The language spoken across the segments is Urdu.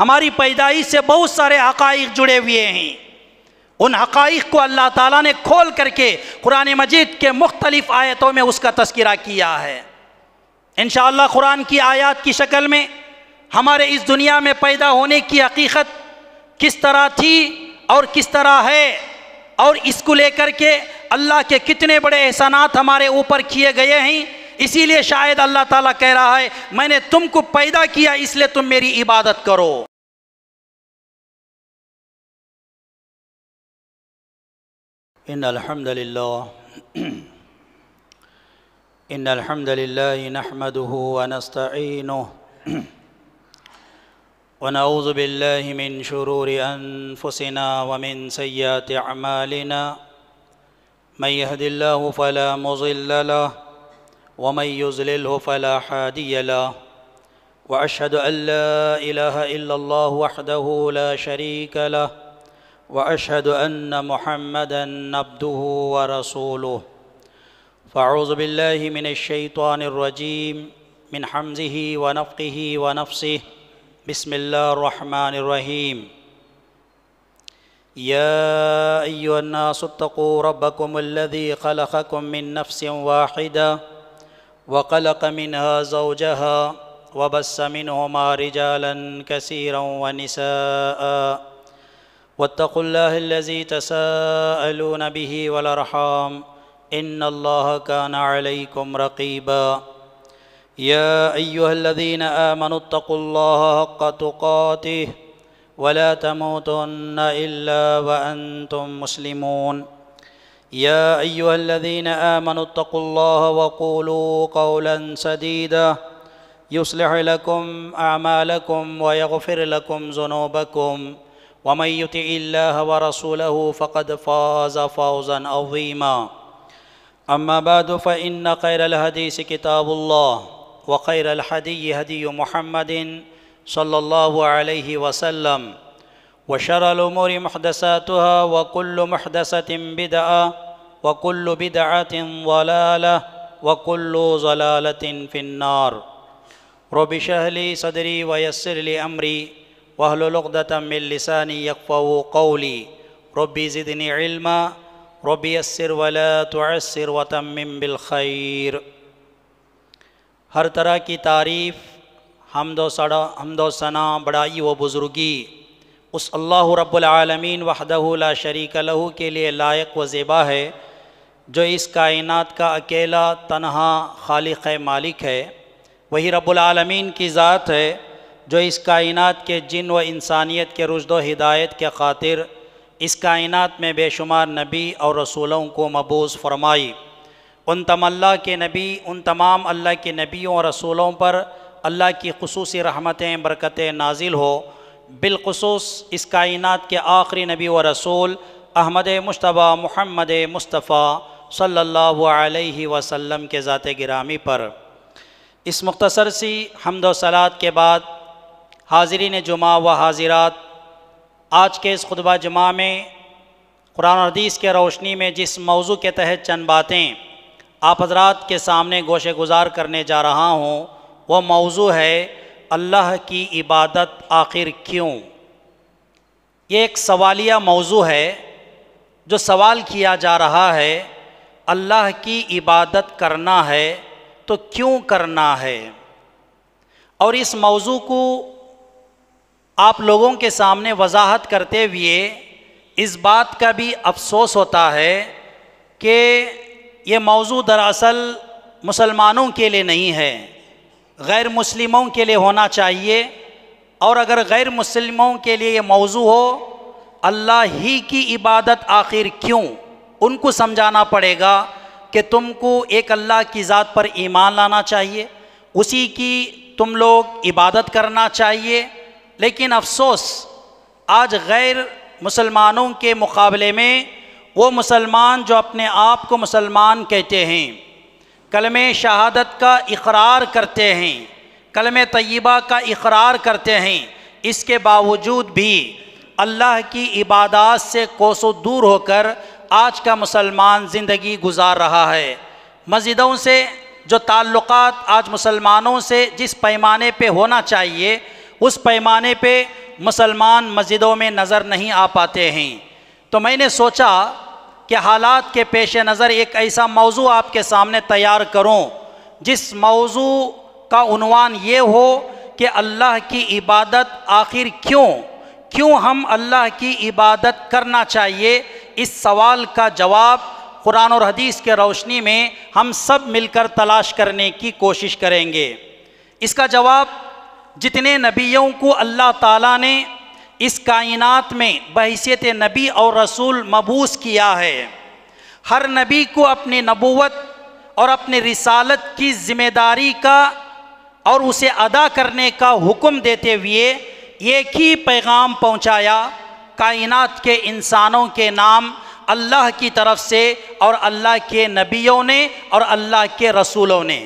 ہماری پیدائش سے بہت سارے حقائق جڑے ہوئے ہیں، ان حقائق کو اللہ تعالیٰ نے کھول کر کے قرآن مجید کے مختلف آیتوں میں اس کا تذکرہ کیا ہے۔ انشاءاللہ قرآن کی آیات کی شکل میں ہمارے اس دنیا میں پیدا ہونے کی حقیقت کس طرح تھی اور کس طرح ہے، اور اس کو لے کر کے اللہ کے کتنے بڑے احسانات ہمارے اوپر کیے گئے ہیں۔ اسی لیے شاید اللہ تعالیٰ کہہ رہا ہے میں نے تم کو پیدا کیا اس لیے تم میری عبادت کرو۔ ان الحمد للہ نحمده ونستعینه ونعوذ باللہ من شرور انفسنا ومن سیئات اعمالنا من يهد الله فلا مضل له ومن يضلله فلا هادي له واشهد ان لا اله الا الله وحده لا شريك له واشهد ان محمدا عبده ورسوله فاعوذ بالله من الشيطان الرجيم من حمزه ونفخه ونفثه بسم الله الرحمن الرحيم يا أيها الناس اتقوا ربكم الذي خلقكم من نفس واحدة وخلق منها زوجها وبث منهما رجالا كثيرا ونساء واتقوا الله الذي تساءلون به والأرحام إن الله كان عليكم رقيبا يا أيها الذين آمنوا اتقوا الله حق تقاته ولا تموتن إلا وأنتم مسلمون يا أيها الذين آمنوا اتقوا الله وقولوا قولا سديدا يصلح لكم أعمالكم ويغفر لكم ذنوبكم ومن يطع الله ورسوله فقد فاز فوزا عظيما أما بعد فإن خير الحديث كتاب الله وخير الهدي هدي محمد صلى الله عليه وسلم وشر الأمور محدثاتها وكل محدثة بدعة وكل بدعة ضلالة وكل ضلالة في النار رب اشرح لي صدري ويسر لي أمري واحلل عقدة من لساني يفقهوا قولي ربي زدني علما ربي يسر ولا تعسر وتمم بالخير۔ ہر طرح کی تعریف، حمد و ثنا، بڑائی و بزرگی اس اللہ رب العالمین وحدہ لا شریک لہ کے لیے لائق و زیبا ہے، جو اس کائنات کا اکیلا تنہا خالق مالک ہے۔ وہی رب العالمین کی ذات ہے جو اس کائنات کے جن و انسانیت کے رشد و ہدایت کے خاطر اس کائنات میں بے شمار نبی اور رسولوں کو مبعوث فرمائی۔ ان تمام اللہ کے نبیوں اور رسولوں پر اللہ کی خصوصی رحمتیں برکتیں نازل ہو، بالخصوص اس کائنات کے آخری نبی و رسول احمد مجتبیٰ محمد مصطفیٰ صلی اللہ علیہ وسلم کے ذات گرامی پر۔ اس مختصر سی حمد و صلوات کے بعد حاضرین جمعہ و حاضرات، آج کے اس خطبہ جمعہ میں قرآن و حدیث کے روشنی میں جس موضوع کے تحت چند باتیں آپ حضرات کے سامنے گوشے گزار کرنے جا رہا ہوں، وہ موضوع ہے اللہ کی عبادت آخر کیوں۔ یہ ایک سوالیہ موضوع ہے جو سوال کیا جا رہا ہے، اللہ کی عبادت کرنا ہے تو کیوں کرنا ہے؟ اور اس موضوع کو آپ لوگوں کے سامنے وضاحت کرتے ہوئے اس بات کا بھی افسوس ہوتا ہے کہ یہ موضوع دراصل مسلمانوں کے لیے نہیں ہے، غیر مسلموں کے لیے ہونا چاہیے، اور اگر غیر مسلموں کے لیے یہ موضوع ہو اللہ ہی کی عبادت آخر کیوں، ان کو سمجھانا پڑے گا کہ تم کو ایک اللہ کی ذات پر ایمان لانا چاہیے، اسی کی تم لوگ عبادت کرنا چاہیے۔ لیکن افسوس آج غیر مسلمانوں کے مقابلے میں وہ مسلمان جو اپنے آپ کو مسلمان کہتے ہیں، کلمہ شہادت کا اقرار کرتے ہیں، کلمہ طیبہ کا اقرار کرتے ہیں، اس کے باوجود بھی اللہ کی عبادات سے کوسوں دور ہو کر آج کا مسلمان زندگی گزار رہا ہے۔ مسجدوں سے جو تعلقات آج مسلمانوں سے جس پیمانے پہ ہونا چاہیے اس پیمانے پہ مسلمان مسجدوں میں نظر نہیں آ پاتے ہیں۔ تو میں نے سوچا کہ حالات کے پیش نظر ایک ایسا موضوع آپ کے سامنے تیار کروں جس موضوع کا عنوان یہ ہو کہ اللہ کی عبادت آخر کیوں ہم اللہ کی عبادت کرنا چاہیے۔ اس سوال کا جواب قرآن اور حدیث کے روشنی میں ہم سب مل کر تلاش کرنے کی کوشش کریں گے۔ اس کا جواب جتنے نبیوں کو اللہ تعالیٰ نے اس کائنات میں بحیثیت نبی اور رسول مبعوث کیا ہے، ہر نبی کو اپنی نبوت اور اپنی رسالت کی ذمہ داری کا اور اسے ادا کرنے کا حکم دیتے ہوئے ایک ہی پیغام پہنچایا، کائنات کے انسانوں کے نام اللہ کی طرف سے اور اللہ کے نبیوں نے اور اللہ کے رسولوں نے۔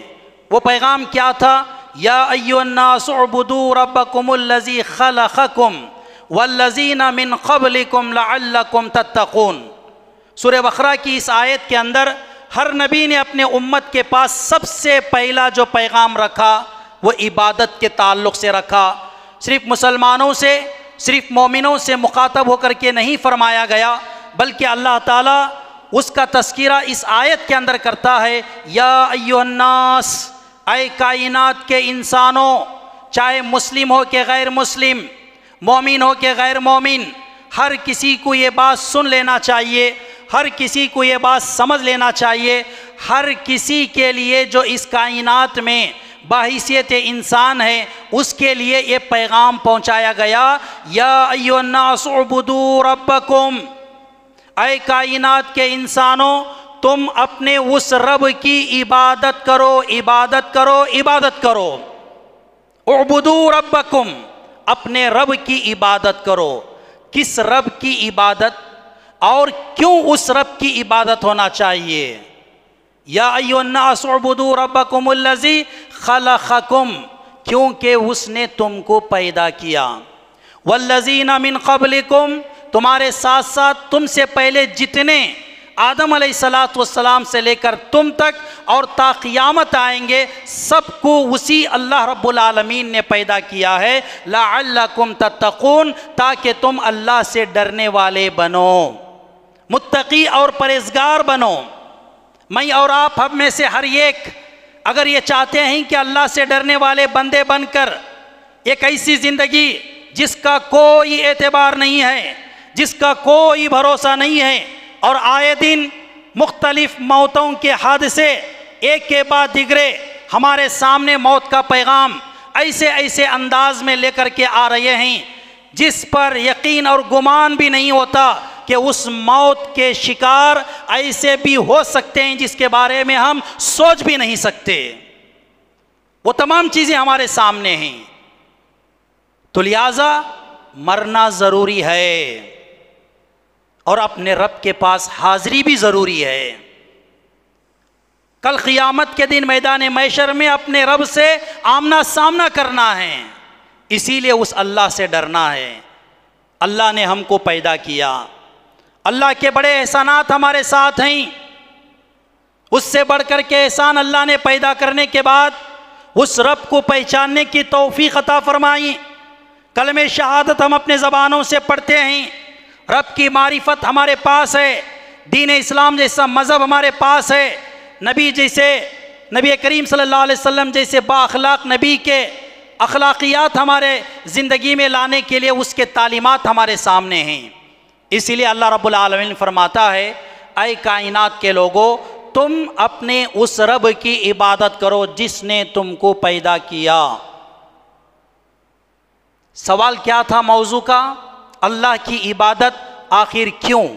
وہ پیغام کیا تھا؟ یا ایھا الناس اعبدوا ربکم الذی خلقکم والذین من قبلکم لعلکم تتقون۔ سورہ بقرہ کی اس آیت کے اندر ہر نبی نے اپنے امت کے پاس سب سے پہلا جو پیغام رکھا وہ عبادت کے تعلق سے رکھا۔ صرف مسلمانوں سے، صرف مومنوں سے مخاطب ہو کر کے نہیں فرمایا گیا، بلکہ اللہ تعالیٰ اس کا تذکرہ اس آیت کے اندر کرتا ہے، یا ایھا الناس، اے کائنات کے انسانوں، چاہے مسلم ہو کہ غیر مسلم، مومن ہو کہ غیر مومن، ہر کسی کو یہ بات سن لینا چاہیے، ہر کسی کو یہ بات سمجھ لینا چاہیے، ہر کسی کے لیے جو اس کائنات میں بحیثیت انسان ہے اس کے لیے یہ پیغام پہنچایا گیا، یا ایھا الناس اعبدوا ربکم، اے کائنات کے انسانوں تم اپنے اس رب کی عبادت کرو، عبادت کرو، عبادت کرو۔ اعبدوا ربکم، اپنے رب کی عبادت کرو۔ کس رب کی عبادت اور کیوں اس رب کی عبادت ہونا چاہیے؟ یا ایھا الناس اعبدوا ربکم الذی خلقکم، کیونکہ اس نے تم کو پیدا کیا، والذین من قبلکم، تمہارے ساتھ ساتھ تم سے پہلے جتنے آدم علیہ السلام سے لے کر تم تک اور تا قیامت آئیں گے سب کو اسی اللہ رب العالمین نے پیدا کیا ہے، لعلکم تتقون، تاکہ تم اللہ سے ڈرنے والے بنو، متقی اور پرہیزگار بنو۔ میں اور آپ ہم میں سے ہر ایک اگر یہ چاہتے ہیں کہ اللہ سے ڈرنے والے بندے بن کر ایک ایسی زندگی جس کا کوئی اعتبار نہیں ہے، جس کا کوئی بھروسہ نہیں ہے، اور آئے دن مختلف موتوں کے حادثے ایک کے بعد دیگرے ہمارے سامنے موت کا پیغام ایسے انداز میں لے کر کے آ رہے ہیں جس پر یقین اور گمان بھی نہیں ہوتا کہ اس موت کے شکار ایسے بھی ہو سکتے ہیں جس کے بارے میں ہم سوچ بھی نہیں سکتے۔ وہ تمام چیزیں ہمارے سامنے ہیں، تو لہٰذا مرنا ضروری ہے اور اپنے رب کے پاس حاضری بھی ضروری ہے۔ کل قیامت کے دن میدان محشر میں اپنے رب سے آمنا سامنا کرنا ہے، اسی لیے اس اللہ سے ڈرنا ہے۔ اللہ نے ہم کو پیدا کیا، اللہ کے بڑے احسانات ہمارے ساتھ ہیں، اس سے بڑھ کر کے احسان اللہ نے پیدا کرنے کے بعد اس رب کو پہچاننے کی توفیق عطا فرمائی۔ کلمہ شہادت ہم اپنے زبانوں سے پڑھتے ہیں، رب کی معرفت ہمارے پاس ہے، دین اسلام جیسا مذہب ہمارے پاس ہے، نبی کریم صلی اللہ علیہ وسلم جیسے با اخلاق نبی کے اخلاقیات ہمارے زندگی میں لانے کے لیے اس کے تعلیمات ہمارے سامنے ہیں۔ اسی لیے اللہ رب العالمین فرماتا ہے، اے کائنات کے لوگوں تم اپنے اس رب کی عبادت کرو جس نے تم کو پیدا کیا۔ سوال کیا تھا موضوع کا؟ اللہ کی عبادت آخر کیوں؟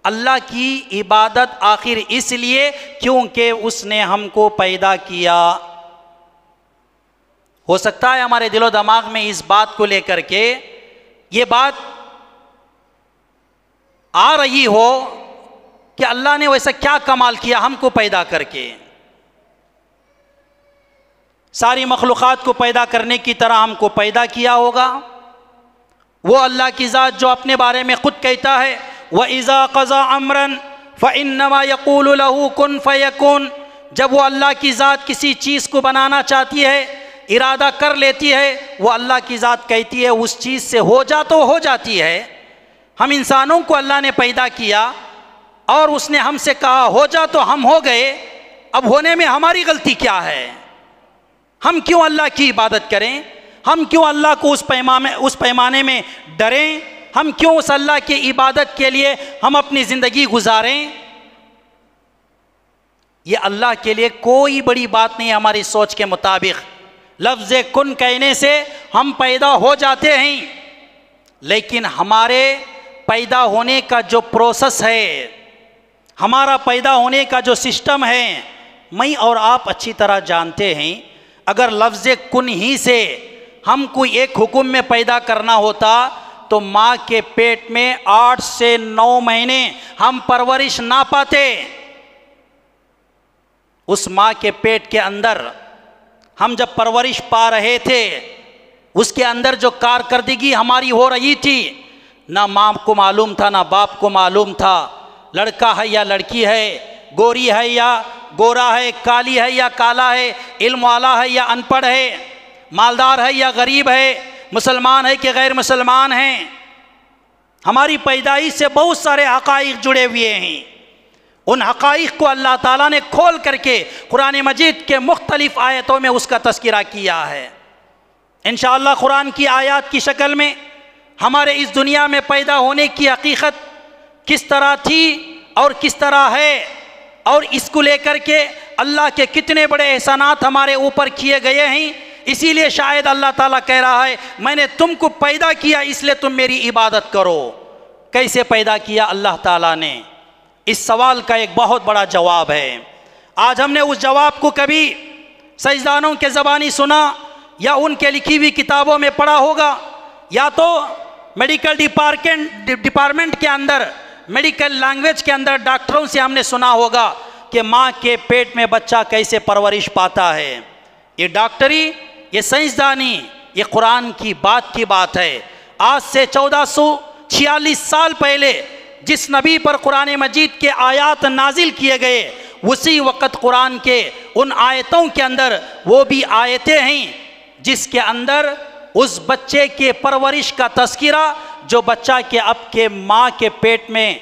اللہ کی عبادت آخر اس لیے کیونکہ اس نے ہم کو پیدا کیا۔ ہو سکتا ہے ہمارے دل و دماغ میں اس بات کو لے کر کے یہ بات آ رہی ہو کہ اللہ نے ویسا کیا کمال کیا ہم کو پیدا کر کے، ساری مخلوقات کو پیدا کرنے کی طرح ہم کو پیدا کیا ہوگا۔ وہ اللہ کی ذات جو اپنے بارے میں خود کہتا ہے، وَإِذَا قَضَى أَمْرًا فَإِنَّمَا يَقُولُ لَهُ كُن فَيَكُن، جب وہ اللہ کی ذات کسی چیز کو بنانا چاہتی ہے، ارادہ کر لیتی ہے وہ اللہ کی ذات کہتی ہے اس چیز سے ہو جا تو ہو جاتی ہے۔ ہم انسانوں کو اللہ نے پیدا کیا اور اس نے ہم سے کہا ہو جا تو ہم ہو گئے، اب ہونے میں ہماری غلطی کیا ہے؟ ہم کیوں اللہ کی عبادت کریں؟ ہم کیوں اللہ کو اس پیمانے میں ڈریں؟ ہم کیوں اس اللہ کی عبادت کے لیے ہم اپنی زندگی گزاریں؟ یہ اللہ کے لیے کوئی بڑی بات نہیں ہے ہماری سوچ کے مطابق۔ لفظ کن کہنے سے ہم پیدا ہو جاتے ہیں، لیکن ہمارے پیدا ہونے کا جو پروسیس ہے، ہمارا پیدا ہونے کا جو سسٹم ہے، میں اور آپ اچھی طرح جانتے ہیں۔ اگر لفظ کن ہی سے ہم کوئی ایک حکم میں پیدا کرنا ہوتا تو ماں کے پیٹ میں 8 سے 9 مہینے ہم پرورش نہ پاتے۔ اس ماں کے پیٹ کے اندر ہم جب پرورش پا رہے تھے، اس کے اندر جو کارکردگی ہماری ہو رہی تھی، نہ ماں کو معلوم تھا نہ باپ کو معلوم تھا، لڑکا ہے یا لڑکی ہے، گوری ہے یا گورا ہے، کالی ہے یا کالا ہے، علم والا ہے یا ان پڑھ ہے، مالدار ہے یا غریب ہے، مسلمان ہے کہ غیر مسلمان ہیں۔ ہماری پیدائش سے بہت سارے حقائق جڑے ہوئے ہیں۔ ان حقائق کو اللہ تعالیٰ نے کھول کر کے قرآن مجید کے مختلف آیتوں میں اس کا تذکرہ کیا ہے۔ انشاءاللہ قرآن کی آیات کی شکل میں ہمارے اس دنیا میں پیدا ہونے کی حقیقت کس طرح تھی اور کس طرح ہے، اور اس کو لے کر کے اللہ کے کتنے بڑے احسانات ہمارے اوپر کیے گئے ہیں۔ اسی لیے شاید اللہ تعالیٰ کہہ رہا ہے میں نے تم کو پیدا کیا اس لیے تم میری عبادت کرو۔ کیسے پیدا کیا اللہ تعالیٰ نے؟ اس سوال کا ایک بہت بڑا جواب ہے۔ آج ہم نے اس جواب کو کبھی سائنسدانوں کے زبانی سنا یا ان کے لکھی ہوئی کتابوں میں پڑھا ہوگا، یا تو میڈیکل ڈپارٹمنٹ کے اندر، میڈیکل لینگویج کے اندر ڈاکٹروں سے ہم نے سنا ہوگا کہ ماں کے پیٹ میں بچہ کیسے پرورش پاتا ہے۔ یہ ڈاکٹری، یہ سائنسدانی، یہ قرآن کی بات ہے۔ آج سے 1446 سال پہلے جس نبی پر قرآن مجید کے آیات نازل کیے گئے، اسی وقت قرآن کے ان آیتوں کے اندر وہ بھی آیتیں ہیں جس کے اندر اس بچے کے پرورش کا تذکرہ، جو بچہ کے اب کے ماں کے پیٹ میں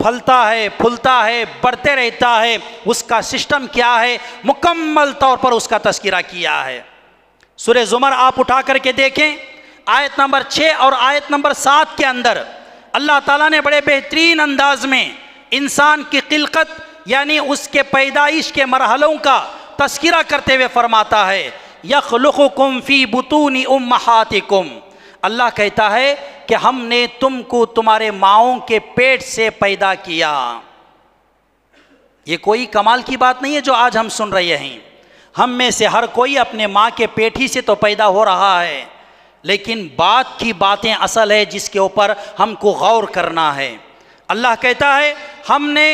پھلتا ہے، پھولتا ہے، بڑھتے رہتا ہے، اس کا سسٹم کیا ہے، مکمل طور پر اس کا تذکرہ کیا ہے۔ سورہ زمر آپ اٹھا کر کے دیکھیں، آیت نمبر 6 اور آیت نمبر 7 کے اندر اللہ تعالیٰ نے بڑے بہترین انداز میں انسان کی خلقت یعنی اس کے پیدائش کے مرحلوں کا تذکرہ کرتے ہوئے فرماتا ہے یخلقکم فی بطون امہاتکم، اللہ کہتا ہے کہ ہم نے تم کو تمہارے ماؤں کے پیٹ سے پیدا کیا۔ یہ کوئی کمال کی بات نہیں ہے جو آج ہم سن رہے ہیں۔ ہم میں سے ہر کوئی اپنے ماں کے پیٹ ہی سے تو پیدا ہو رہا ہے، لیکن بات کی باتیں اصل ہے جس کے اوپر ہم کو غور کرنا ہے۔ اللہ کہتا ہے ہم نے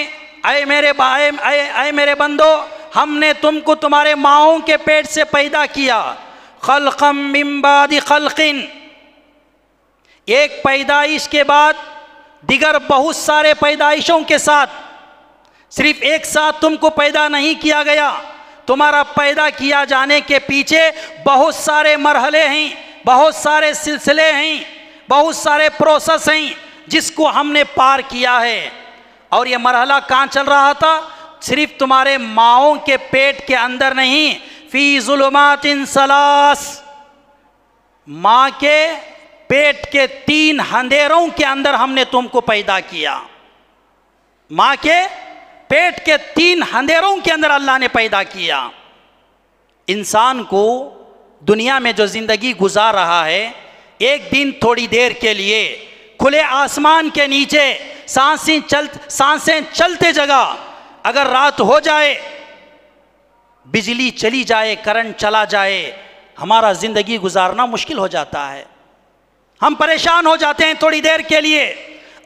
اے میرے بندو، ہم نے تم کو تمہارے ماؤں کے پیٹ سے پیدا کیا، خلقا من بعد خلق، ایک پیدائش کے بعد دیگر بہت سارے پیدائشوں کے ساتھ، صرف ایک ساتھ تم کو پیدا نہیں کیا گیا، تمہارا پیدا کیا جانے کے پیچھے بہت سارے مرحلے ہیں، بہت سارے سلسلے ہیں، بہت سارے پروسیس ہیں جس کو ہم نے پار کیا ہے۔ اور یہ مرحلہ کہاں چل رہا تھا؟ صرف تمہارے ماؤں کے پیٹ کے اندر نہیں، فی ظلمات ثلاث، ماں کے پیٹ کے 3 اندھیروں کے اندر ہم نے تم کو پیدا کیا۔ ماں کے پیٹ کے 3 اندھیروں کے اندر اللہ نے پیدا کیا۔ انسان کو دنیا میں جو زندگی گزار رہا ہے، ایک دن تھوڑی دیر کے لیے کھلے آسمان کے نیچے سانسیں چلتے جگہ اگر رات ہو جائے، بجلی چلی جائے، کرنٹ چلا جائے، ہمارا زندگی گزارنا مشکل ہو جاتا ہے۔ ہم پریشان ہو جاتے ہیں تھوڑی دیر کے لیے،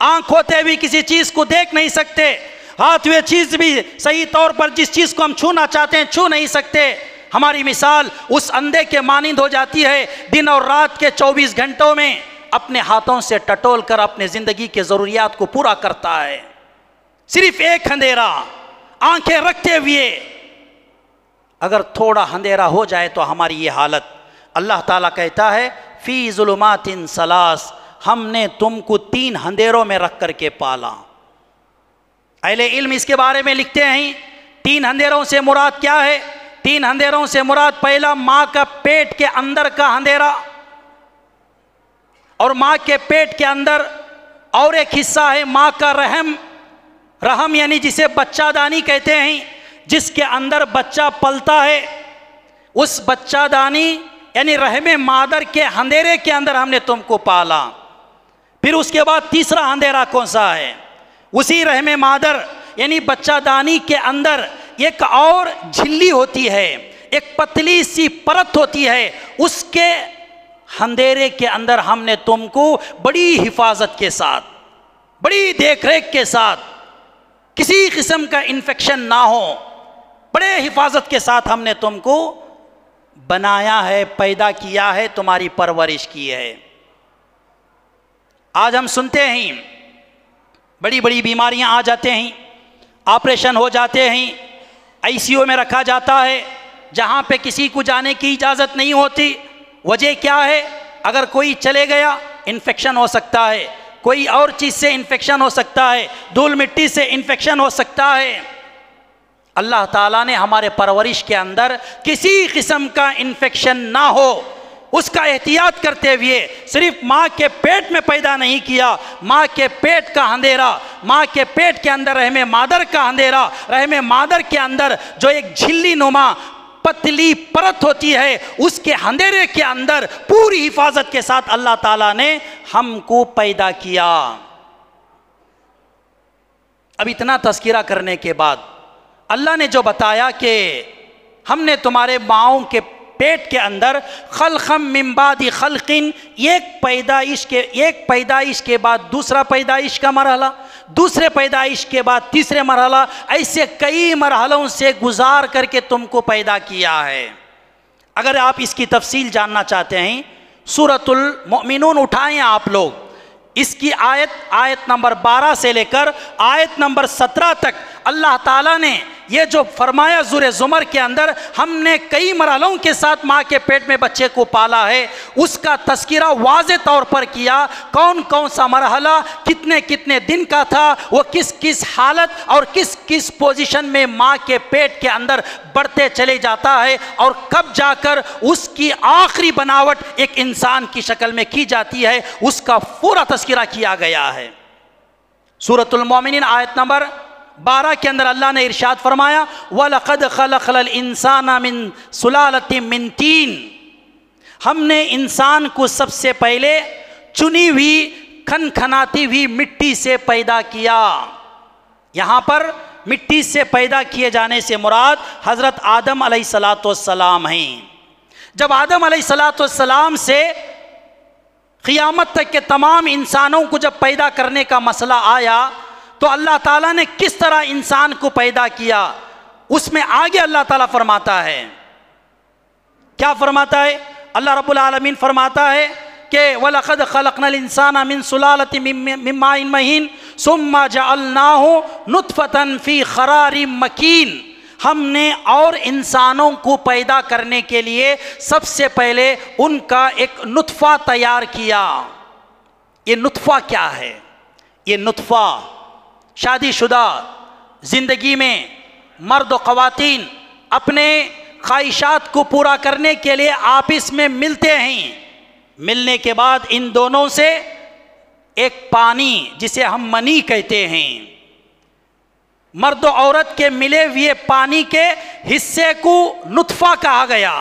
آنکھ ہوتے بھی کسی چیز کو دیکھ نہیں سکتے، ہاتھ ہوئے چیز بھی صحیح طور پر جس چیز کو ہم چھونا چاہتے ہیں چھو نہیں سکتے۔ ہماری مثال اس اندھے کے مانند ہو جاتی ہے، دن اور رات کے 24 گھنٹوں میں اپنے ہاتھوں سے ٹٹول کر اپنے زندگی کے ضروریات کو پورا کرتا ہے۔ صرف ایک اندھیرا، آنکھیں رکھتے ہوئے اگر تھوڑا اندھیرا ہو جائے تو ہماری یہ حالت. اللہ تعالیٰ کہتا ہے فی ظلمات ثلاث، ہم نے تم کو 3 اندھیروں میں رکھ کر کے پالا. اہل علم اس کے بارے میں لکھتے ہیں 3 اندھیروں سے مراد کیا ہے. 3 اندھیروں سے مراد پہلا ماں کا پیٹ کے اندر کا اندھیرا، اور ماں کے پیٹ کے اندر اور ایک حصہ ہے ماں کا رحم یعنی جسے بچہ دانی کہتے ہیں، جس کے اندر بچہ پلتا ہے. اس بچہ دانی یعنی رحم مادر کے اندھیرے کے اندر ہم نے تم کو پالا. پھر اس کے بعد تیسرا اندھیرا کون سا ہے؟ اسی رحم مادر یعنی بچہ دانی کے اندر ایک اور جھلی ہوتی ہے، ایک پتلی سی پرت ہوتی ہے. اس کے اندھیرے کے اندر ہم نے تم کو بڑی حفاظت کے ساتھ، بڑی دیکھ ریکھ کے ساتھ، کسی قسم کا انفیکشن نہ ہو، بڑے حفاظت کے ساتھ ہم نے تم کو بنایا ہے، پیدا کیا ہے، تمہاری پرورش کی ہے. آج ہم سنتے ہیں بڑی بڑی بیماریاں آ جاتے ہیں، آپریشن ہو جاتے ہیں، آئی سی یو میں رکھا جاتا ہے جہاں پہ کسی کو جانے کی اجازت نہیں ہوتی. وجہ کیا ہے؟ اگر کوئی چلے گیا انفیکشن ہو سکتا ہے، کوئی اور چیز سے انفیکشن ہو سکتا ہے، دھول مٹی سے انفیکشن ہو سکتا ہے. اللہ تعالیٰ نے ہمارے پرورش کے اندر کسی قسم کا انفیکشن نہ ہو اس کا احتیاط کرتے ہوئے صرف ماں کے پیٹ میں پیدا نہیں کیا. ماں کے پیٹ کا اندھیرا، ماں کے پیٹ کے اندر رحم مادر کا اندھیرا، رحم مادر کے اندر جو ایک جھلی نما پتلی پرت ہوتی ہے، اس کے اندھیرے کے اندر پوری حفاظت کے ساتھ اللہ تعالیٰ نے ہم کو پیدا کیا. اب اتنا تذکرہ کرنے کے بعد اللہ نے جو بتایا کہ ہم نے تمہارے ماؤں کے پیٹ کے اندر خلقم من بعد خلق، ایک پیدائش کے بعد دوسرا پیدائش کا مرحلہ، دوسرے پیدائش کے بعد تیسرے مرحلہ، ایسے کئی مرحلوں سے گزار کر کے تم کو پیدا کیا ہے. اگر آپ اس کی تفصیل جاننا چاہتے ہیں سورۃ المؤمنون اٹھائیں آپ لوگ، اس کی آیت نمبر 12 سے لے کر آیت نمبر 17 تک اللہ تعالیٰ نے یہ جو فرمایا سورہ زمر کے اندر ہم نے کئی مرحلوں کے ساتھ ماں کے پیٹ میں بچے کو پالا ہے، اس کا تذکرہ واضح طور پر کیا. کون کون سا مرحلہ کتنے کتنے دن کا تھا، وہ کس کس حالت اور کس کس پوزیشن میں ماں کے پیٹ کے اندر بڑھتے چلے جاتا ہے، اور کب جا کر اس کی آخری بناوٹ ایک انسان کی شکل میں کی جاتی ہے، اس کا پورا تذکرہ کیا گیا ہے. سورۃ المؤمنین آیت نمبر 12 کے اندر اللہ نے ارشاد فرمایا وَلَقَدْ خَلَقْنَا الْإِنسَانَ مِنْ سُلَالَةٍ مِنْ طِينٍ، ہم نے انسان کو سب سے پہلے چنی ہوئی کھنکھناتی ہوئی مٹی سے پیدا کیا. یہاں پر مٹی سے پیدا کیے جانے سے مراد حضرت آدم علیہ السلام ہیں. جب آدم علیہ السلام سے قیامت تک کے تمام انسانوں کو جب پیدا کرنے کا مسئلہ آیا تو اللہ تعالیٰ نے کس طرح انسان کو پیدا کیا، اس میں آگے اللہ تعالیٰ فرماتا ہے. کیا فرماتا ہے؟ اللہ رب العالمین فرماتا ہے کہ وَلَقَدْ خَلَقْنَا الْإِنسَانَ مِنْ سُلَالَةٍ مِّن مَّاءٍ مَّهِينٍ ثُمَّ جَعَلْنَاهُ نُطْفَةً فِي قَرَارٍ مَّكِينٍ. ہم نے اور انسانوں کو پیدا کرنے کے لیے سب سے پہلے ان کا ایک نطفہ تیار کیا. یہ نطفہ کیا ہے؟ یہ نطفہ شادی شدہ زندگی میں مرد و خواتین اپنے خواہشات کو پورا کرنے کے لیے آپس میں ملتے ہیں. ملنے کے بعد ان دونوں سے ایک پانی جسے ہم منی کہتے ہیں، مرد و عورت کے ملے ہوئے پانی کے حصے کو نطفہ کہا گیا.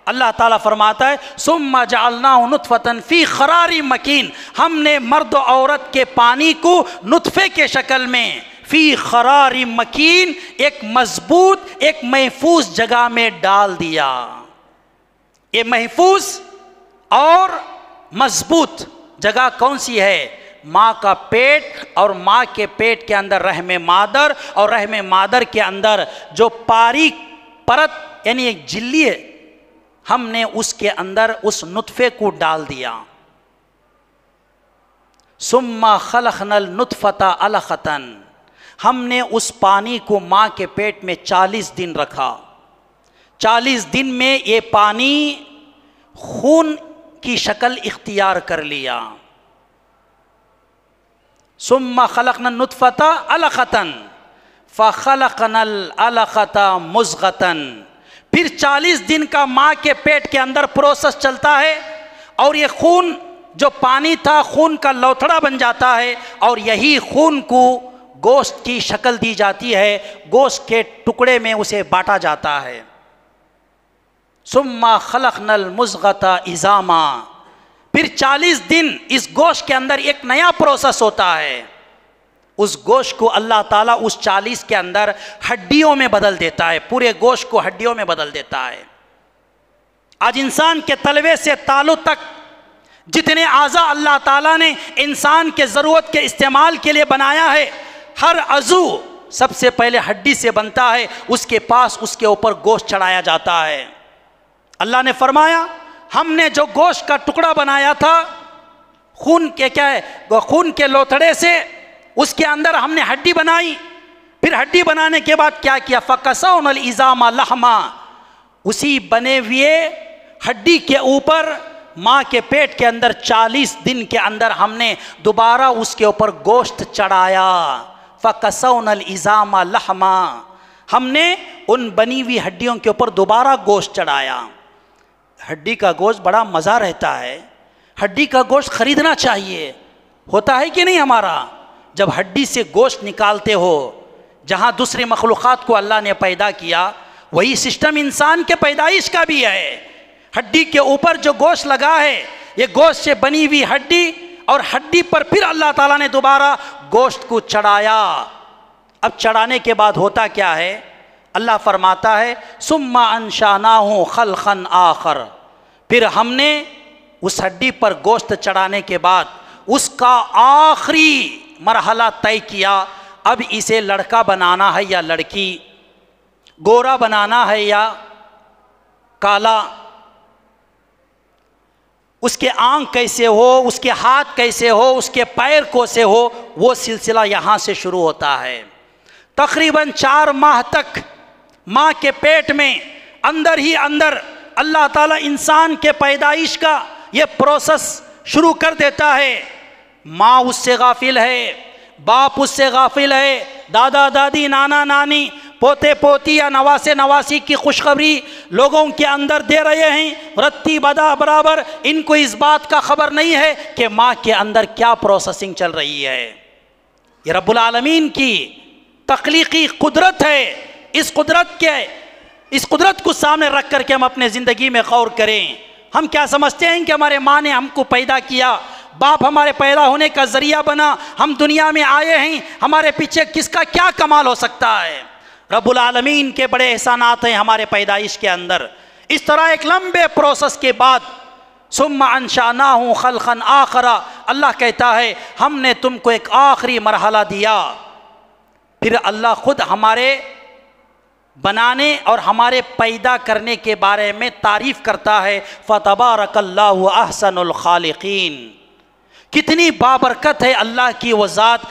اللہ تعالیٰ فرماتا ہے ثُمَّ جَعَلْنَاهُ نُطْفَةً فِي قَرَارٍ مَّكِينٍ، ہم نے مرد و عورت کے پانی کو نطفے کے شکل میں فی قرار مکین ایک مضبوط ایک محفوظ جگہ میں ڈال دیا. یہ محفوظ اور مضبوط جگہ کون سی ہے؟ ماں کا پیٹ، اور ماں کے پیٹ کے اندر رحم مادر، اور رحم مادر کے اندر جو باریک پرت یعنی ایک جھلی ہے، ہم نے اس کے اندر اس نطفے کو ڈال دیا. ثم خلقنا النطفة علقة، ہم نے اس پانی کو ماں کے پیٹ میں 40 دن رکھا. 40 دن میں یہ پانی خون کی شکل اختیار کر لیا. ثم خلقنا النطفة علقة فخلقنا العلقة مضغة. پھر 40 دن کا ماں کے پیٹ کے اندر پروسیس چلتا ہے اور یہ خون جو پانی تھا خون کا لوتھڑا بن جاتا ہے اور یہی خون کو گوشت کی شکل دی جاتی ہے, گوشت کے ٹکڑے میں اسے بانٹا جاتا ہے. ثم خلقنا المضغة عظاما. پھر 40 دن اس گوشت کے اندر ایک نیا پروسیس ہوتا ہے. اس گوشت کو اللہ تعالیٰ اس 40 کے اندر ہڈیوں میں بدل دیتا ہے, پورے گوشت کو ہڈیوں میں بدل دیتا ہے. آج انسان کے تلوے سے تالو تک جتنے اعضاء اللہ تعالیٰ نے انسان کے ضرورت کے استعمال کے لیے بنایا ہے, ہر عضو سب سے پہلے ہڈی سے بنتا ہے, اس کے پاس اس کے اوپر گوشت چڑھایا جاتا ہے. اللہ نے فرمایا ہم نے جو گوشت کا ٹکڑا بنایا تھا خون کے خون کے لوتھڑے سے, اس کے اندر ہم نے ہڈی بنائی. پھر ہڈی بنانے کے بعد کیا کیا؟ فَكَسَوْنَا الْعِظَامَ لَحْمًا. اسی بنے ہوئے ہڈی کے اوپر ماں کے پیٹ کے اندر 40 دن کے اندر ہم نے دوبارہ اس کے اوپر گوشت چڑھایا. فَكَسَوْنَا الْعِظَامَ لَحْمًا. ہم نے ان بنی ہوئی ہڈیوں کے اوپر دوبارہ گوشت چڑھایا. ہڈی کا گوشت بڑا مزہ رہتا ہے, ہڈی کا گوشت خریدنا چاہیے. ہوتا ہے کہ نہیں ہمارا؟ جب ہڈی سے گوشت نکالتے ہو, جہاں دوسری مخلوقات کو اللہ نے پیدا کیا وہی سسٹم انسان کے پیدائش کا بھی ہے. ہڈی کے اوپر جو گوشت لگا ہے یہ گوشت سے بنی ہوئی ہڈی, اور ہڈی پر پھر اللہ تعالیٰ نے دوبارہ گوشت کو چڑھایا. اب چڑھانے کے بعد ہوتا کیا ہے؟ اللہ فرماتا ہے ثم انشأناه خلقا آخر. پھر ہم نے اس ہڈی پر گوشت چڑھانے کے بعد اس کا آخری مرحلہ طے کیا. اب اسے لڑکا بنانا ہے یا لڑکی, گورا بنانا ہے یا کالا, اس کے آنکھ کیسے ہو, اس کے ہاتھ کیسے ہو, اس کے پیر کیسے ہو, وہ سلسلہ یہاں سے شروع ہوتا ہے. تقریباً 4 ماہ تک ماں کے پیٹ میں اندر ہی اندر اللہ تعالیٰ انسان کے پیدائش کا یہ پروسیس شروع کر دیتا ہے. ماں اس سے غافل ہے, باپ اس سے غافل ہے, دادا دادی نانا نانی پوتے پوتی یا نواسے نواسی کی خوشخبری لوگوں کے اندر دے رہے ہیں رتی بدا برابر. ان کو اس بات کا خبر نہیں ہے کہ ماں کے اندر کیا پروسیسنگ چل رہی ہے. یہ رب العالمین کی تخلیقی قدرت ہے. اس قدرت کو سامنے رکھ کر کے ہم اپنے زندگی میں غور کریں. ہم کیا سمجھتے ہیں کہ ہمارے ماں نے ہم کو پیدا کیا, باپ ہمارے پیدا ہونے کا ذریعہ بنا, ہم دنیا میں آئے ہیں, ہمارے پیچھے کس کا کیا کمال ہو سکتا ہے؟ رب العالمین کے بڑے احسانات ہیں ہمارے پیدائش کے اندر. اس طرح ایک لمبے پروسیس کے بعد ثم انشأناه خلقا آخر, اللہ کہتا ہے ہم نے تم کو ایک آخری مرحلہ دیا. پھر اللہ خود ہمارے بنانے اور ہمارے پیدا کرنے کے بارے میں تعریف کرتا ہے فتبارک اللہ احسن الخالقین. کتنی بابرکت ہے اللہ کی وہ ذات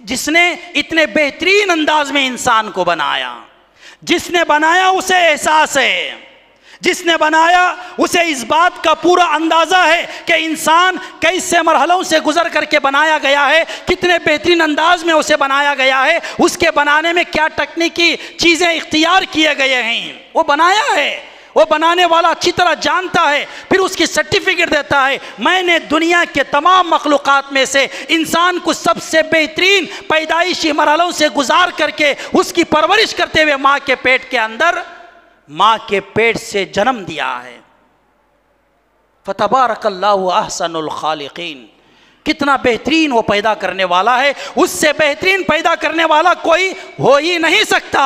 جس نے اتنے بہترین انداز میں انسان کو بنایا. جس نے بنایا اسے احساس ہے, جس نے بنایا اسے اس بات کا پورا اندازہ ہے کہ انسان کیسے مرحلوں سے گزر کر کے بنایا گیا ہے, کتنے بہترین انداز میں اسے بنایا گیا ہے, اس کے بنانے میں کیا تکنیکی چیزیں اختیار کیے گئے ہیں. وہ بنایا ہے, وہ بنانے والا اچھی طرح جانتا ہے, پھر اس کی سرٹیفکیٹ دیتا ہے میں نے دنیا کے تمام مخلوقات میں سے انسان کو سب سے بہترین پیدائشی مرحلوں سے گزار کر کے اس کی پرورش کرتے ہوئے ماں کے پیٹ کے اندر, ماں کے پیٹ سے جنم دیا ہے. فتبارک اللہ احسن الخالقین. کتنا بہترین وہ پیدا کرنے والا ہے, اس سے بہترین پیدا کرنے والا کوئی ہو ہی نہیں سکتا.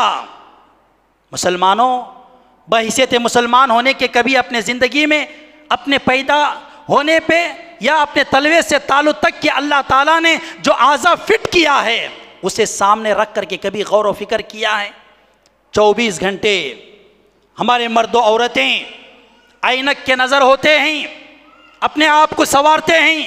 مسلمانوں, بحیثیت مسلمان ہونے کے کبھی اپنے زندگی میں اپنے پیدا ہونے پہ یا اپنے تلوے سے تعلق تک کہ اللہ تعالیٰ نے جو اعضاء فٹ کیا ہے اسے سامنے رکھ کر کے کبھی غور و فکر کیا ہے؟ 24 گھنٹے ہمارے مرد و عورتیں اینک کے نظر ہوتے ہیں, اپنے آپ کو سنوارتے ہیں.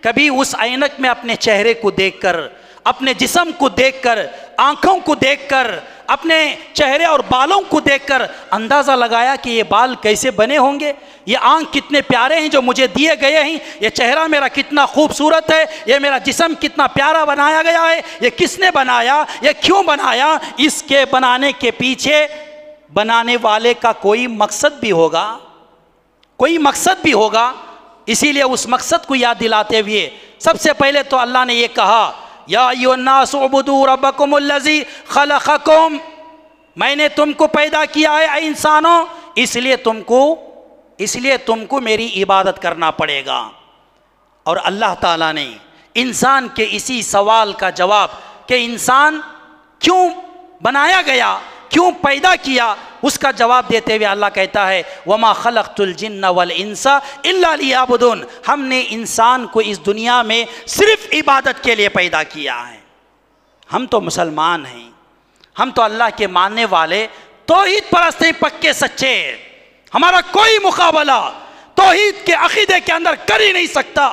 کبھی اس اینک میں اپنے چہرے کو دیکھ کر, اپنے جسم کو دیکھ کر, آنکھوں کو دیکھ کر, اپنے چہرے اور بالوں کو دیکھ کر اندازہ لگایا کہ یہ بال کیسے بنے ہوں گے، یہ آنکھ کتنے پیارے ہیں جو مجھے دیے گئے ہیں، یہ چہرہ میرا کتنا خوبصورت ہے، یہ میرا جسم کتنا پیارا بنایا گیا ہے، یہ کس نے بنایا، یہ کیوں بنایا؟ اس کے بنانے کے پیچھے بنانے والے کا کوئی مقصد بھی ہوگا، کوئی مقصد بھی ہوگا۔ اسی لیے اس مقصد کو یاد دلاتے ہوئے سب سے پہلے تو اللہ نے یہ کہا یا ایھا الناس اعبدوا ربکم الذی خلقکم، میں نے تم کو پیدا کیا ہے اے انسانوں، اس لیے تم کو میری عبادت کرنا پڑے گا۔ اور اللہ تعالیٰ نے انسان کے اسی سوال کا جواب کہ انسان کیوں بنایا گیا، کیوں پیدا کیا، اس کا جواب دیتے ہوئے اللہ کہتا ہے وَمَا خَلَقْتُ الْجِنَّ وَالْإِنسَ إِلَّا لِيَعْبُدُونَ، ہم نے انسان کو اس دنیا میں صرف عبادت کے لیے پیدا کیا ہے۔ ہم تو مسلمان ہیں، ہم تو اللہ کے ماننے والے، توحید پرست ہیں، پکے سچے، ہمارا کوئی مقابلہ توحید کے عقیدے کے اندر کر ہی نہیں سکتا۔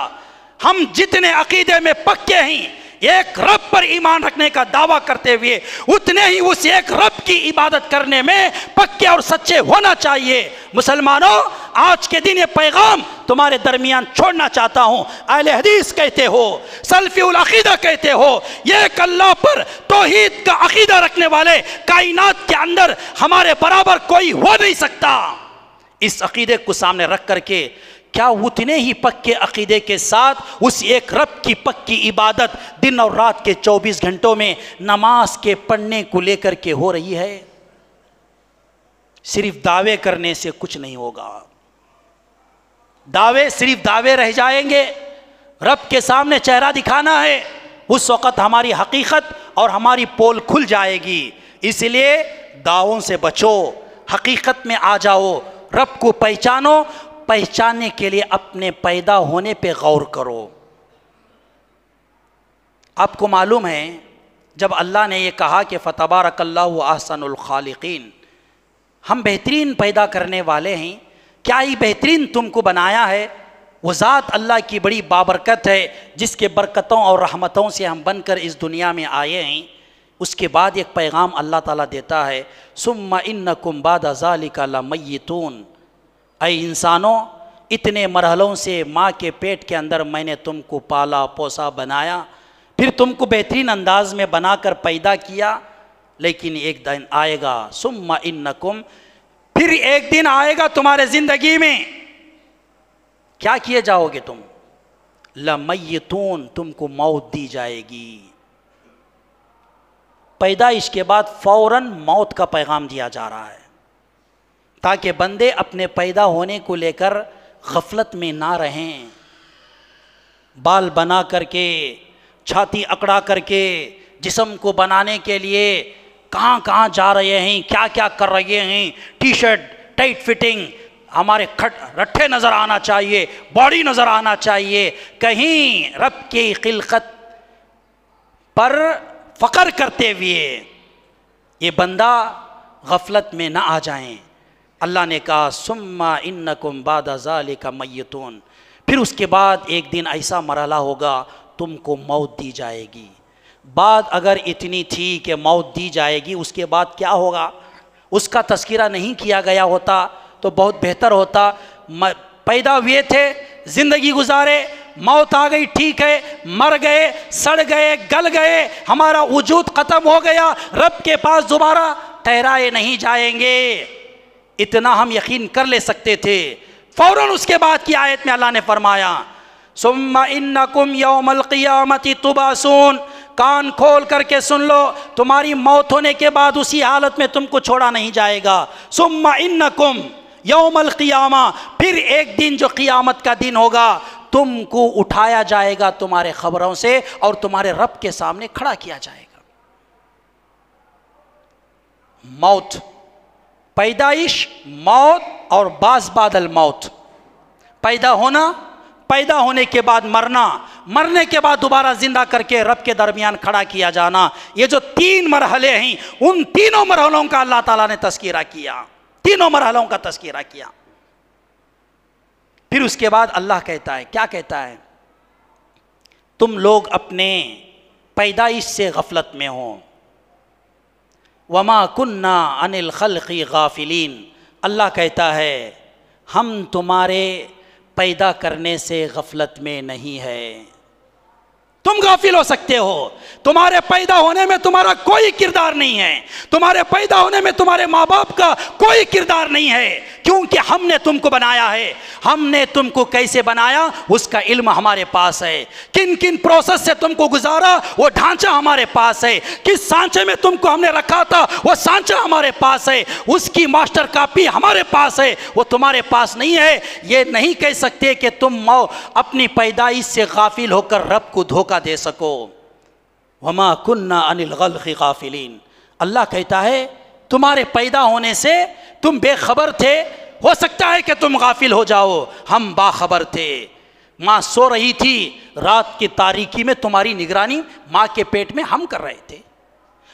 ہم جتنے عقیدے میں پکے ہیں، ایک رب پر ایمان رکھنے کا دعویٰ کرتے ہوئے، اتنے ہی اس ایک رب کی عبادت کرنے میں پکے اور سچے ہونا چاہیے۔ مسلمانوں، آج کے دن یہ پیغام تمہارے درمیان چھوڑنا چاہتا ہوں۔ اہل حدیث کہتے ہو، سلفی العقیدہ کہتے ہو، یہ ایک اللہ پر توحید کا عقیدہ رکھنے والے کائنات کے اندر ہمارے برابر کوئی ہو نہیں سکتا۔ اس عقیدے کو سامنے رکھ کر کے کیا اتنے ہی پکے عقیدے کے ساتھ اس ایک رب کی پکی عبادت دن اور رات کے 24 گھنٹوں میں نماز کے پڑھنے کو لے کر کے ہو رہی ہے؟ صرف دعوے کرنے سے کچھ نہیں ہوگا، دعوے صرف دعوے رہ جائیں گے۔ رب کے سامنے چہرہ دکھانا ہے، اس وقت ہماری حقیقت اور ہماری پول کھل جائے گی۔ اس لیے دعووں سے بچو، حقیقت میں آ جاؤ، رب کو پہچانو۔ پہچاننے کے لیے اپنے پیدا ہونے پہ غور کرو۔ آپ کو معلوم ہے جب اللہ نے یہ کہا کہ فتبارک اللہ احسن الخالقین، ہم بہترین پیدا کرنے والے ہیں، کیا ہی بہترین تم کو بنایا ہے۔ وہ ذات اللہ کی بڑی بابرکت ہے جس کے برکتوں اور رحمتوں سے ہم بن کر اس دنیا میں آئے ہیں۔ اس کے بعد ایک پیغام اللہ تعالیٰ دیتا ہے ثم انکم بعد ذالک لمیتون، اے انسانوں، اتنے مرحلوں سے ماں کے پیٹ کے اندر میں نے تم کو پالا پوسا بنایا، پھر تم کو بہترین انداز میں بنا کر پیدا کیا، لیکن ایک دن آئے گا ثم انکم، پھر ایک دن آئے گا تمہارے زندگی میں، کیا کیے جاؤ گے تم؟ لمیتون، تم کو موت دی جائے گی۔ پیدائش کے بعد فوراً موت کا پیغام دیا جا رہا ہے تاکہ بندے اپنے پیدا ہونے کو لے کر غفلت میں نہ رہیں۔ بال بنا کر کے، چھاتی اکڑا کر کے، جسم کو بنانے کے لیے کہاں کہاں جا رہے ہیں، کیا کیا کر رہے ہیں، ٹی شرٹ ٹائٹ فٹنگ، ہمارے رٹھے نظر آنا چاہیے، باڈی نظر آنا چاہیے، کہیں رب کی خلقت پر فخر کرتے ہوئے یہ بندہ غفلت میں نہ آ جائیں۔ اللہ نے کہا ثم انکم بعد ذالک میتون، پھر اس کے بعد ایک دن ایسا مرحلہ ہوگا تم کو موت دی جائے گی۔ بات اگر اتنی تھی کہ موت دی جائے گی، اس کے بعد کیا ہوگا اس کا تذکرہ نہیں کیا گیا ہوتا تو بہت بہتر ہوتا۔ پیدا ہوئے تھے، زندگی گزارے، موت آ گئی، ٹھیک ہے، مر گئے، سڑ گئے، گل گئے، ہمارا وجود ختم ہو گیا، رب کے پاس دوبارہ ٹھہرائے نہیں جائیں گے، اتنا ہم یقین کر لے سکتے تھے۔ فوراً اس کے بعد کی آیت میں اللہ نے فرمایا ثم انکم یوم القیامت تبعثون، کان کھول کر کے سن لو، تمہاری موت ہونے کے بعد اسی حالت میں تم کو چھوڑا نہیں جائے گا۔ ثم انکم یوم القیامہ، پھر ایک دن جو قیامت کا دن ہوگا تم کو اٹھایا جائے گا تمہارے خبروں سے اور تمہارے رب کے سامنے کھڑا کیا جائے گا۔ موت، پیدائش، موت اور بعض بعد الموت، پیدا ہونا، پیدا ہونے کے بعد مرنا، مرنے کے بعد دوبارہ زندہ کر کے رب کے درمیان کھڑا کیا جانا، یہ جو تین مرحلے ہیں ان تینوں مرحلوں کا اللہ تعالیٰ نے تذکرہ کیا، تینوں مرحلوں کا تذکرہ کیا۔ پھر اس کے بعد اللہ کہتا ہے، کیا کہتا ہے؟ تم لوگ اپنے پیدائش سے غفلت میں ہو، وما کننا عن الخلق غافلین، اللہ کہتا ہے ہم تمہارے پیدا کرنے سے غفلت میں نہیں ہے۔ تم غافل ہو سکتے ہو، تمہارے پیدا ہونے میں تمہارا کوئی کردار نہیں ہے، تمہارے پیدا ہونے میں تمہارے ماں باپ کا کوئی کردار نہیں ہے، کیونکہ ہم نے تم کو بنایا ہے۔ ہم نے تم کو کیسے بنایا اس کا علم ہمارے پاس ہے، کن کن پروسیس سے تم کو گزارا وہ ڈھانچہ ہمارے پاس ہے، کس سانچے میں تم کو ہم نے رکھا تھا وہ سانچہ ہمارے پاس ہے، اس کی ماسٹر کاپی ہمارے پاس ہے، وہ تمہارے پاس نہیں ہے۔ یہ نہیں کہہ سکتے کہ تم اپنی پیدائش سے غافل ہو کر رب کو دھوکہ دے سکو۔ وما کننا عن الخلق غافلین، اللہ کہتا ہے تمہارے پیدا ہونے سے تم بے خبر تھے، ہو سکتا ہے کہ تم غافل ہو جاؤ، ہم باخبر تھے۔ ماں سو رہی تھی، رات کی تاریکی میں تمہاری نگرانی ماں کے پیٹ میں ہم کر رہے تھے۔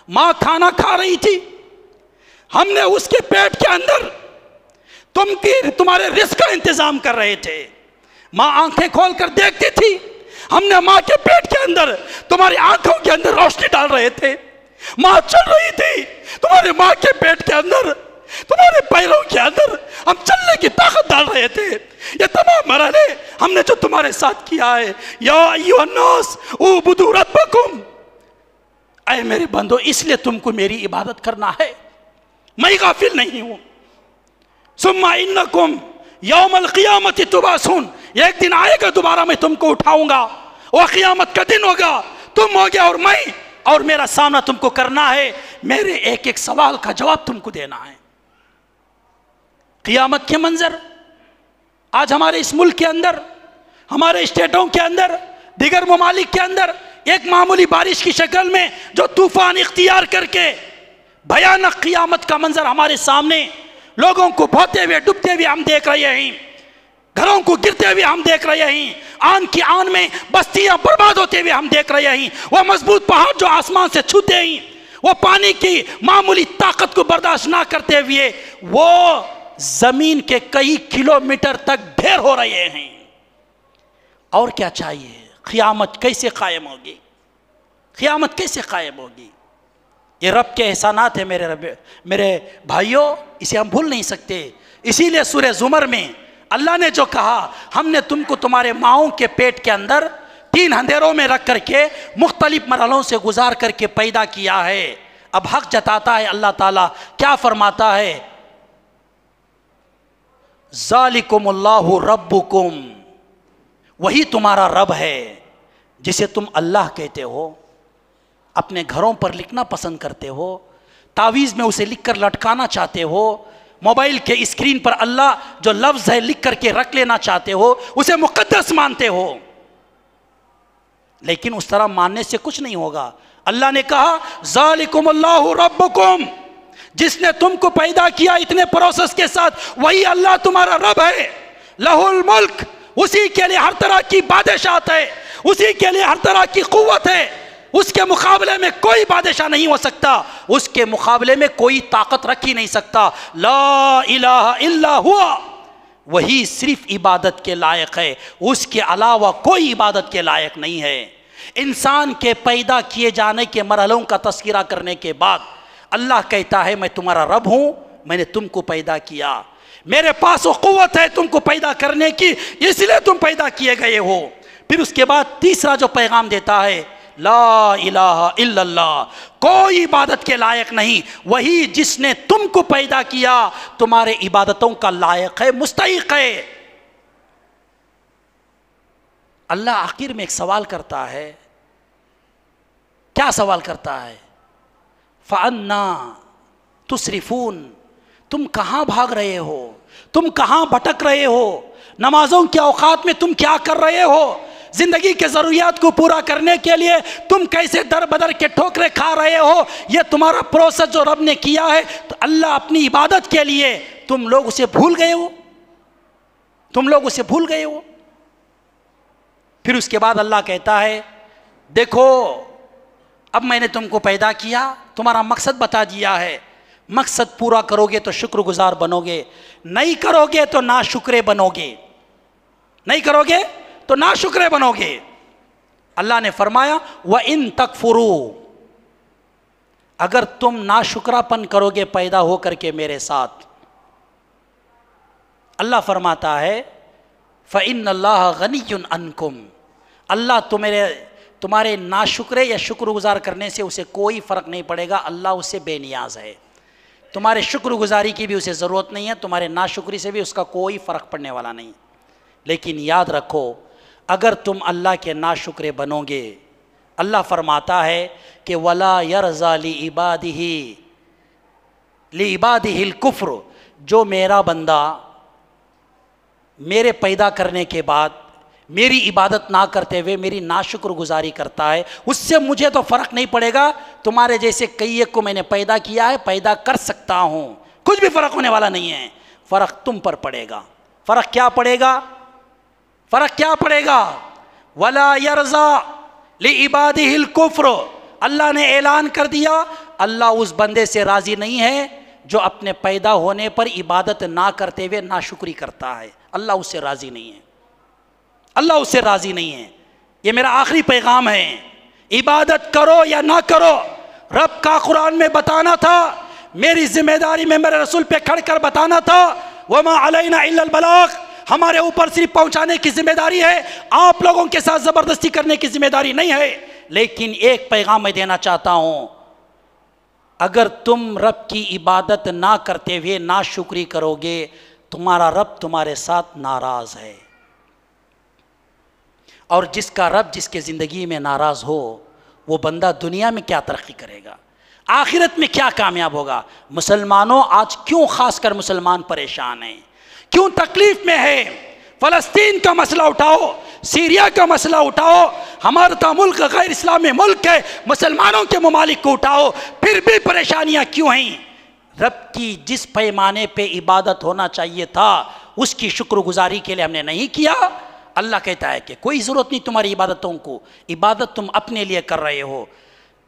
ماں کھانا کھا رہی تھی، ہم نے اس کے پیٹ کے اندر تمہارے رزق کا انتظام کر رہے تھے۔ ماں آنکھیں کھول کر دیکھتی تھی، ہم نے ماں کے پیٹ کے اندر تمہاری آنکھوں کے اندر روشنی ڈال رہے تھے۔ ماں چل رہی تھی، تمہارے ماں کے پیٹ کے اندر، تمہارے پیروں کے اندر ہم چلنے کی طاقت ڈال رہے تھے۔ یہ تمام مرحلے ہم نے جو تمہارے ساتھ کیا ہے۔ یا ایھا الناس اعبدوا ربکم، اے میرے بندو اس لیے تم کو میری عبادت کرنا ہے، میں غافل نہیں ہوں۔ ثم انکم یوم القیامت تبعثون، ایک دن آئے گا دوبارہ میں تم کو اٹھاؤں گا، وہ قیامت کا دن ہوگا، تم ہوگے اور میں، اور میرا سامنا تم کو کرنا ہے، میرے ایک ایک سوال کا جواب تم کو دینا ہے۔ قیامت کے منظر آج ہمارے اس ملک کے اندر، ہمارے اسٹیٹوں کے اندر، دیگر ممالک کے اندر ایک معمولی بارش کی شکل میں جو طوفان اختیار کر کے بھیانک قیامت کا منظر ہمارے سامنے، لوگوں کو بہتے ہوئے ڈوبتے ہوئے ہم دیکھ رہے ہیں، گھروں کو گرتے ہوئے ہم دیکھ رہے ہیں، آن کی آن میں بستیاں برباد ہوتے ہوئے ہم دیکھ رہے ہیں، وہ مضبوط پہاڑ جو آسمان سے چھوتے ہیں، وہ پانی کی معمولی طاقت کو برداشت نہ کرتے ہوئے وہ زمین کے کئی کلومیٹر تک ڈھیر ہو رہے ہیں۔ اور کیا چاہیے؟ قیامت کیسے قائم ہوگی؟ قیامت کیسے قائم ہوگی؟ یہ رب کے احسانات ہیں میرے بھائیوں، اسے ہم بھول نہیں سکتے۔ اسی لیے سورہ زمر میں اللہ نے جو کہا ہم نے تم کو تمہارے ماؤں کے پیٹ کے اندر 3 اندھیروں میں رکھ کر کے مختلف مرحلوں سے گزار کر کے پیدا کیا ہے، اب حق جتاتا ہے اللہ تعالیٰ، کیا فرماتا ہے؟ ذالکم اللہ ربکم، وہی تمہارا رب ہے جسے تم اللہ کہتے ہو، اپنے گھروں پر لکھنا پسند کرتے ہو، تعویذ میں اسے لکھ کر لٹکانا چاہتے ہو، موبائل کے اسکرین پر اللہ جو لفظ ہے لکھ کر کے رکھ لینا چاہتے ہو، اسے مقدس مانتے ہو، لیکن اس طرح ماننے سے کچھ نہیں ہوگا۔ اللہ نے کہا ذالکم اللہ ربکم، جس نے تم کو پیدا کیا اتنے پروسیس کے ساتھ، وہی اللہ تمہارا رب ہے۔ لہ الملک، اسی کے لیے ہر طرح کی بادشاہت ہے، اسی کے لیے ہر طرح کی قوت ہے، اس کے مقابلے میں کوئی بادشاہ نہیں ہو سکتا، اس کے مقابلے میں کوئی طاقت رکھ ہی نہیں سکتا۔ لا الہ الا ہوا، وہی صرف عبادت کے لائق ہے، اس کے علاوہ کوئی عبادت کے لائق نہیں ہے۔ انسان کے پیدا کیے جانے کے مرحلوں کا تذکرہ کرنے کے بعد اللہ کہتا ہے میں تمہارا رب ہوں، میں نے تم کو پیدا کیا، میرے پاس وہ قوت ہے تم کو پیدا کرنے کی، اس لیے تم پیدا کیے گئے ہو۔ پھر اس کے بعد تیسرا جو پیغام دیتا ہے لا الہ الا اللہ، کوئی عبادت کے لائق نہیں، وہی جس نے تم کو پیدا کیا تمہارے عبادتوں کا لائق ہے، مستحق ہے۔ اللہ آخر میں ایک سوال کرتا ہے، کیا سوال کرتا ہے؟ فَأَنَّا تُصْرِفُونَ، تم کہاں بھاگ رہے ہو، تم کہاں بھٹک رہے ہو، نمازوں کے اوقات میں تم کیا کر رہے ہو، زندگی کے ضروریات کو پورا کرنے کے لیے تم کیسے در بدر کے ٹھوکریں کھا رہے ہو، یہ تمہارا پروسیس جو رب نے کیا ہے، تو اللہ اپنی عبادت کے لیے تم لوگ اسے بھول گئے ہو، تم لوگ اسے بھول گئے ہو۔ پھر اس کے بعد اللہ کہتا ہے دیکھو اب میں نے تم کو پیدا کیا، تمہارا مقصد بتا دیا ہے، مقصد پورا کرو گے تو شکر گزار بنو گے، نہیں کرو گے تو ناشکرے بنو گے، نہیں کرو گے تو ناشکرے بنو گے۔ اللہ نے فرمایا وَإِن تَكْفُرُوا، اگر تم ناشکراپن کرو گے پیدا ہو کر کے میرے ساتھ، اللہ فرماتا ہے فَإِنَّ اللَّهَ غَنِيٌّ عَنْكُمْ، اللہ تمہارے ناشکرے یا شکر گزار کرنے سے اسے کوئی فرق نہیں پڑے گا، اللہ اس سے بے نیاز ہے، تمہارے شکر گزاری کی بھی اسے ضرورت نہیں ہے، تمہارے ناشکری سے بھی اس کا کوئی فرق پڑنے والا نہیں۔ لیکن یاد رکھو اگر تم اللہ کے ناشکرے بنو گے، اللہ فرماتا ہے کہ وَلَا يَرْضَى لِعِبَادِهِ الْكُفْرُ، جو میرا بندہ میرے پیدا کرنے کے بعد میری عبادت نہ کرتے ہوئے میری ناشکر گزاری کرتا ہے، اس سے مجھے تو فرق نہیں پڑے گا، تمہارے جیسے کئی ایک کو میں نے پیدا کیا ہے، پیدا کر سکتا ہوں، کچھ بھی فرق ہونے والا نہیں ہے، فرق تم پر پڑے گا۔ فرق کیا پڑے گا؟ فرق کیا پڑے گا؟ وَلَا يَرْضَى لِعِبَادِهِ الْكُفْرُ، اللہ نے اعلان کر دیا اللہ اس بندے سے راضی نہیں ہے جو اپنے پیدا ہونے پر عبادت نہ کرتے ہوئے ناشکری کرتا ہے، اللہ اس سے راضی نہیں ہے، اللہ اس سے راضی نہیں ہے۔ یہ میرا آخری پیغام ہے، عبادت کرو یا نہ کرو، رب کا قرآن میں بتانا تھا، میری ذمہ داری میں میرے رسول پہ کھڑ کر بتانا تھا، وَمَا عَلَيْنَا إِلَّا الْبَلَاغُ، ہمارے اوپر صرف پہنچانے کی ذمہ داری ہے، آپ لوگوں کے ساتھ زبردستی کرنے کی ذمہ داری نہیں ہے۔ لیکن ایک پیغام میں دینا چاہتا ہوں، اگر تم رب کی عبادت نہ کرتے ہوئے ناشکری کرو گے، تمہارا رب تمہارے ساتھ ناراض ہے، اور جس کا رب جس کے زندگی میں ناراض ہو وہ بندہ دنیا میں کیا ترقی کرے گا، آخرت میں کیا کامیاب ہوگا؟ مسلمانوں آج کیوں خاص کر مسلمان پریشان ہیں، کیوں تکلیف میں ہے؟ فلسطین کا مسئلہ اٹھاؤ، سیریا کا مسئلہ اٹھاؤ، ہمارا ملک غیر اسلامی ملک ہے، مسلمانوں کے ممالک کو اٹھاؤ، پھر بھی پریشانیاں کیوں ہیں؟ رب کی جس پیمانے پہ عبادت ہونا چاہیے تھا اس کی شکر گزاری کے لیے ہم نے نہیں کیا۔ اللہ کہتا ہے کہ کوئی ضرورت نہیں تمہاری عبادتوں کو، عبادت تم اپنے لیے کر رہے ہو،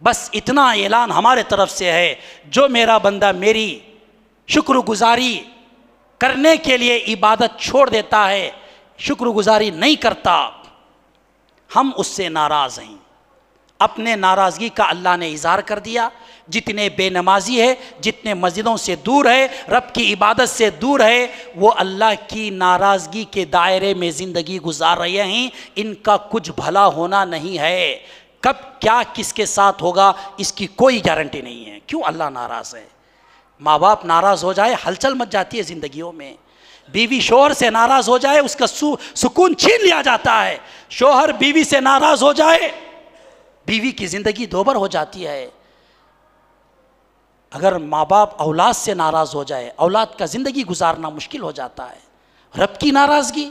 بس اتنا اعلان ہمارے طرف سے ہے، جو میرا بندہ میری شکر گزاری کرنے کے لیے عبادت چھوڑ دیتا ہے، شکر گزاری نہیں کرتا، ہم اس سے ناراض ہیں۔ اپنے ناراضگی کا اللہ نے اظہار کر دیا، جتنے بے نمازی ہے، جتنے مسجدوں سے دور ہے، رب کی عبادت سے دور ہے، وہ اللہ کی ناراضگی کے دائرے میں زندگی گزار رہے ہیں، ان کا کچھ بھلا ہونا نہیں ہے، کب کیا کس کے ساتھ ہوگا اس کی کوئی گارنٹی نہیں ہے۔ کیوں اللہ ناراض ہے؟ ماں باپ ناراض ہو جائے ہلچل مچ جاتی ہے زندگیوں میں، بیوی شوہر سے ناراض ہو جائے اس کا سکون چھین لیا جاتا ہے، شوہر بیوی سے ناراض ہو جائے بیوی کی زندگی دوبر ہو جاتی ہے، اگر ماں باپ اولاد سے ناراض ہو جائے اولاد کا زندگی گزارنا مشکل ہو جاتا ہے۔ رب کی ناراضگی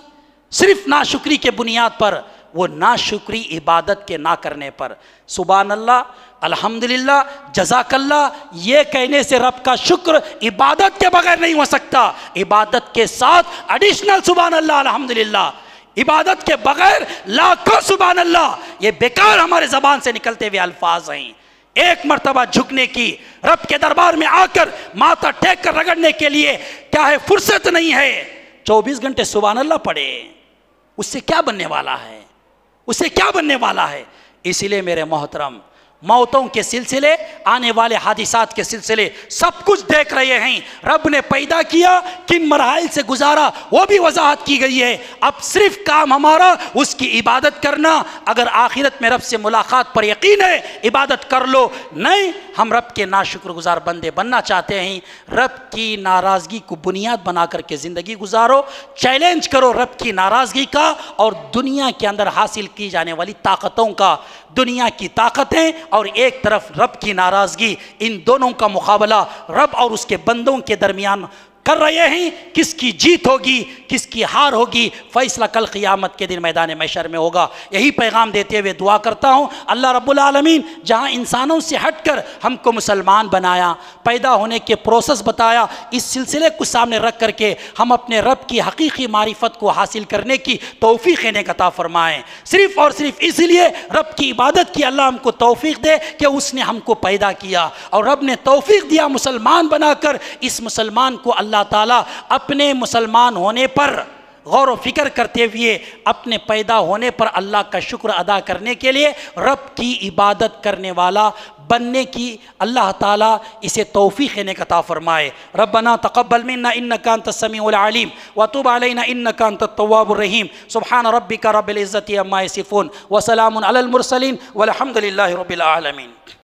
صرف ناشکری کے بنیاد پر، وہ ناشکری عبادت کے نہ کرنے پر، سبحان اللہ، الحمدللہ، جزاک اللہ، یہ کہنے سے رب کا شکر عبادت کے بغیر نہیں ہو سکتا، عبادت کے ساتھ ایڈیشنل سبحان اللہ الحمدللہ، عبادت کے بغیر لاکھوں سبحان اللہ، یہ بیکار ہمارے زبان سے نکلتے ہوئے الفاظ ہیں۔ ایک مرتبہ جھکنے کی، رب کے دربار میں آ کر ماتھا ٹیک کر رگڑنے کے لیے کیا ہے فرصت نہیں ہے، 24 گھنٹے سبحان اللہ پڑھے، اس سے کیا بننے والا ہے، اس سے کیا بننے والا ہے؟ اسی لیے میرے محترم، موتوں کے سلسلے، آنے والے حادثات کے سلسلے سب کچھ دیکھ رہے ہیں، رب نے پیدا کیا کن مراحل سے گزارا وہ بھی وضاحت کی گئی ہے، اب صرف کام ہمارا اس کی عبادت کرنا، اگر آخرت میں رب سے ملاقات پر یقین ہے عبادت کر لو، نہیں ہم رب کے ناشکر گزار بندے بننا چاہتے ہیں، رب کی ناراضگی کو بنیاد بنا کر کے زندگی گزارو، چیلنج کرو رب کی ناراضگی کا اور دنیا کے اندر حاصل کی جانے والی طاقتوں کا، دنیا کی طاقتیں اور ایک طرف رب کی ناراضگی، ان دونوں کا مقابلہ رب اور اس کے بندوں کے درمیان کر رہے ہیں، کس کی جیت ہوگی کس کی ہار ہوگی فیصلہ کل قیامت کے دن میدان محشر میں ہوگا۔ یہی پیغام دیتے ہوئے دعا کرتا ہوں اللہ رب العالمین جہاں انسانوں سے ہٹ کر ہم کو مسلمان بنایا، پیدا ہونے کے پروسیس بتایا، اس سلسلے کو سامنے رکھ کر کے ہم اپنے رب کی حقیقی معرفت کو حاصل کرنے کی توفیق انہیں عطا فرمائیں، صرف اور صرف اس لیے رب کی عبادت کی اللہ ہم کو توفیق دے کہ اس نے ہم کو پیدا کیا اور رب نے توفیق دیا مسلمان بنا کر، اس مسلمان کو اللہ تعالیٰ اپنے مسلمان ہونے پر غور و فکر کرتے ہوئے اپنے پیدا ہونے پر اللہ کا شکر ادا کرنے کے لیے رب کی عبادت کرنے والا بننے کی اللہ تعالیٰ اسے توفیق عطا فرمائے۔ ربنا تقبل منا انک انت السمیع العلیم وتب علینا انک انت التواب الرحیم۔ سبحان ربک رب العزت عما یصفون وسلام علی المرسلین والحمد للہ رب العالمین۔